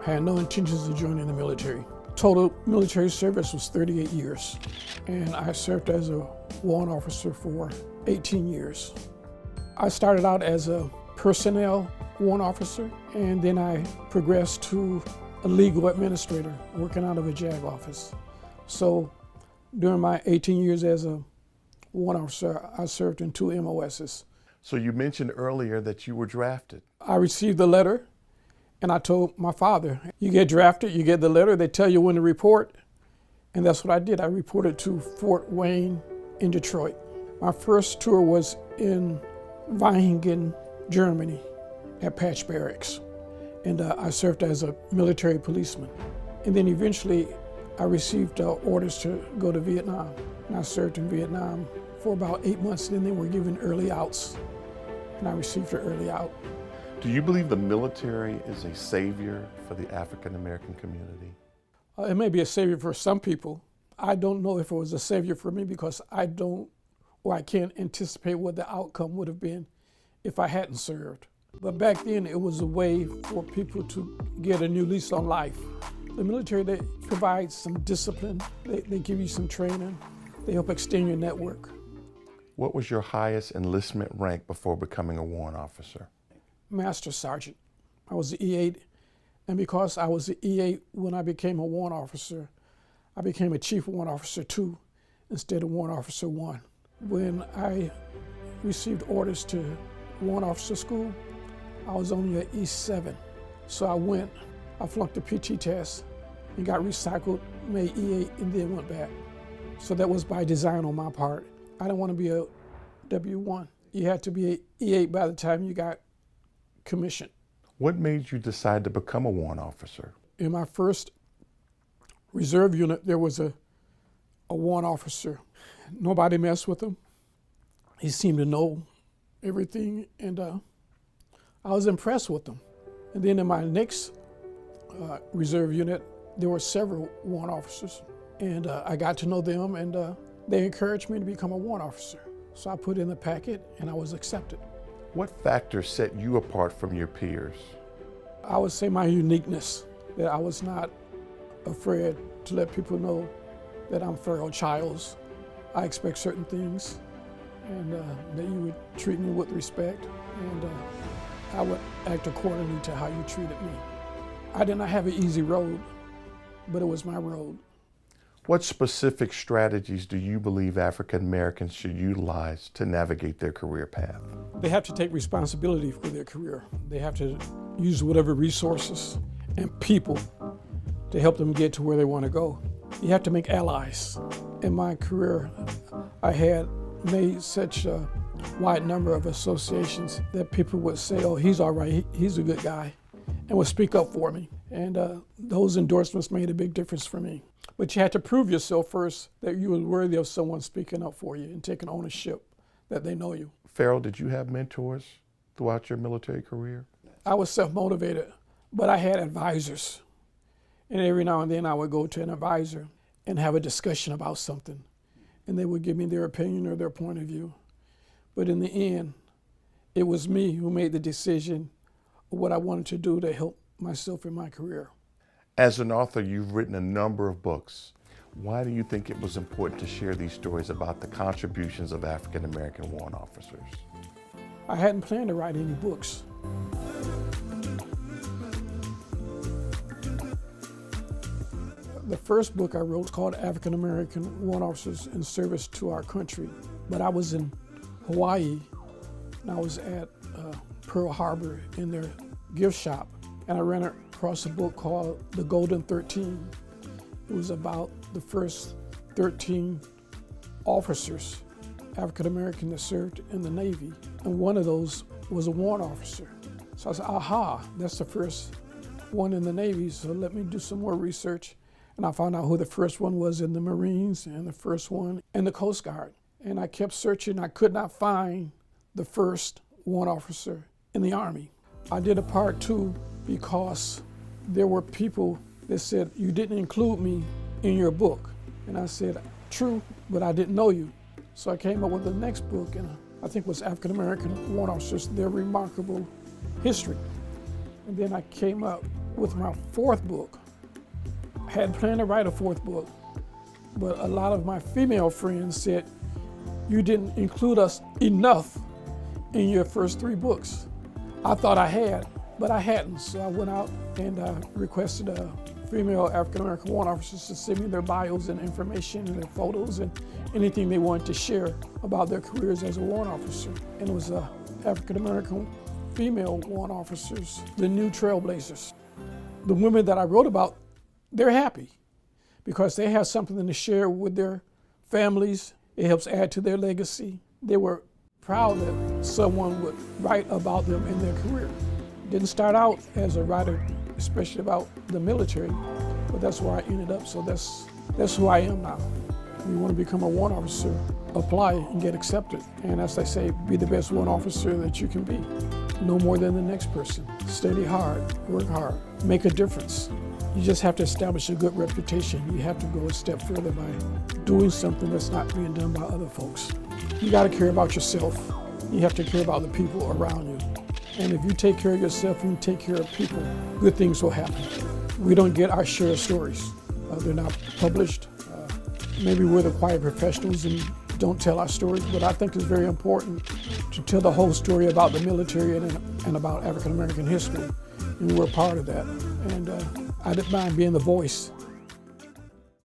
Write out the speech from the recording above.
I had no intentions of joining the military. Total military service was 38 years, and I served as a warrant officer for 18 years. I started out as a personnel warrant officer, and then I progressed to a legal administrator working out of a JAG office. So during my 18 years as a warrant officer, I served in 2 MOSs. So you mentioned earlier that you were drafted. I received the letter, and I told my father, you get drafted, you get the letter, they tell you when to report, and that's what I did. I reported to Fort Wayne in Detroit. My first tour was in Weihingen, Germany, at Patch Barracks, and I served as a military policeman. And then eventually I received orders to go to Vietnam, and I served in Vietnam for about 8 months. Then they were given early outs, and I received an early out. Do you believe the military is a savior for the African American community? It may be a savior for some people. I don't know if it was a savior for me because I can't anticipate what the outcome would have been if I hadn't served. But back then, it was a way for people to get a new lease on life. The military, they provide some discipline, they give you some training, they help extend your network. What was your highest enlistment rank before becoming a warrant officer? Master Sergeant. I was the E8, and because I was the E8 when I became a warrant officer, I became a Chief Warrant Officer 2 instead of Warrant Officer 1. When I received orders to Warrant Officer School, I was only an E7. So I flunked the PT test and got recycled, made E8, and then went back. So that was by design on my part. I didn't want to be a W1. You had to be an E8 by the time you got commissioned. What made you decide to become a warrant officer? In my first reserve unit, there was a warrant officer. Nobody messed with him. He seemed to know everything, and I was impressed with him. And then in my next reserve unit, there were several warrant officers, and I got to know them, and they encouraged me to become a warrant officer. So I put in the packet, and I was accepted. What factors set you apart from your peers? I would say my uniqueness, that I was not afraid to let people know that I'm Farrell Chiles. I expect certain things, and that you would treat me with respect, and I would act accordingly to how you treated me. I did not have an easy road, but it was my road. What specific strategies do you believe African Americans should utilize to navigate their career path? They have to take responsibility for their career. They have to use whatever resources and people to help them get to where they want to go. You have to make allies. In my career, I had made such a wide number of associations that people would say, oh, he's all right, he's a good guy, and would speak up for me. And those endorsements made a big difference for me. But you had to prove yourself first that you were worthy of someone speaking up for you and taking ownership, that they know you. Farrell, did you have mentors throughout your military career? I was self-motivated, but I had advisors. And every now and then I would go to an advisor and have a discussion about something. And they would give me their opinion or their point of view. But in the end, it was me who made the decision of what I wanted to do to help myself in my career. As an author, you've written a number of books. Why do you think it was important to share these stories about the contributions of African American warrant officers? I hadn't planned to write any books. The first book I wrote was called African American Warrant Officers in Service to Our Country. But I was in Hawaii, and I was at Pearl Harbor in their gift shop, and I ran across a book called The Golden 13. It was about the first 13 officers, African American, that served in the Navy. And one of those was a warrant officer. So I said, aha, that's the first one in the Navy, so let me do some more research. And I found out who the first one was in the Marines and the first one in the Coast Guard. And I kept searching, I could not find the first warrant officer in the Army. I did a part 2 because there were people that said, you didn't include me in your book. And I said, true, but I didn't know you. So I came up with the next book, and I think it was African American Warrant Officers, Their Remarkable History. And then I came up with my fourth book. I had planned to write a fourth book, but a lot of my female friends said, you didn't include us enough in your first 3 books. I thought I had, but I hadn't. So I went out and requested female African-American warrant officers to send me their bios and information and their photos and anything they wanted to share about their careers as a warrant officer. And it was African-American female warrant officers, the new trailblazers. The women that I wrote about, they're happy because they have something to share with their families. It helps add to their legacy. They were proud that someone would write about them in their career. Didn't start out as a writer, especially about the military, but that's where I ended up. So that's who I am now. You want to become a warrant officer, apply and get accepted. And as they say, be the best warrant officer that you can be. No more than the next person. Study hard, work hard, make a difference. You just have to establish a good reputation. You have to go a step further by doing something that's not being done by other folks. You got to care about yourself. You have to care about the people around you. And if you take care of yourself and you take care of people, good things will happen. We don't get our share of stories. They're not published. Maybe we're the quiet professionals and don't tell our stories, but I think it's very important to tell the whole story about the military and about African American history. And we're part of that. And I didn't mind being the voice